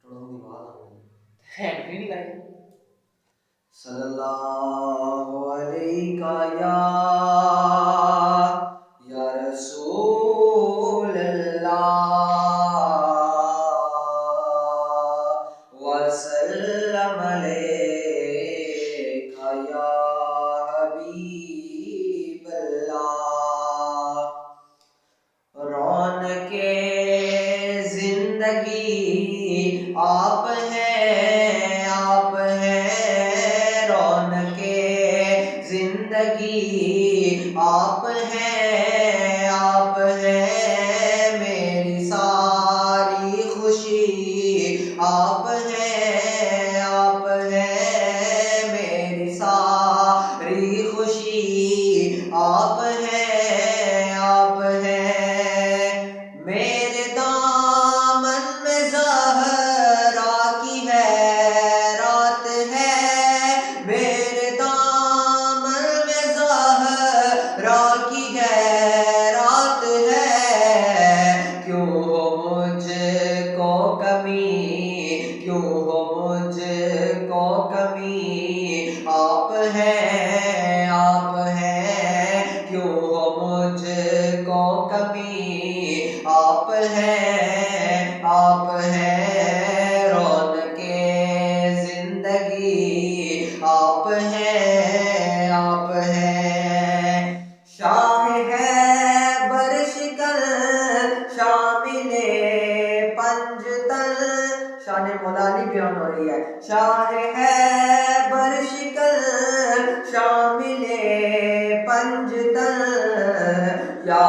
Hand نہیں لائی صلی اللہ علیہ یا رسول اللہ وسلم علیک یا حبیب اللہ۔ رونق زندگی آپ ہیں، آپ ہیں، رونق زندگی آپ ہیں، آپ ہیں، میری ساری خوشی آپ ہیں، آپ ہیں، میری ساری خوشی آپ ہیں، آپ ہیں، میرے دامن میں زہرا کی حیرات ہے، میرے دامن میں زہرا کی حیرات ہے، کیوں ہو مجھ کو کمی، کیوں ہو مجھ کو کمی، آپ ہیں، آپ ہیں، کیوں ہو مجھ کو کمی، آپ ہیں، آپ ہیں، رونق زندگی آپ ہیں، آپ ہیں، شاہ ہے برشکن شامل پنجتن، شان مولا علی بیان ہو رہی ہے، شاہ ہے برشکن شامل پنجتن، یا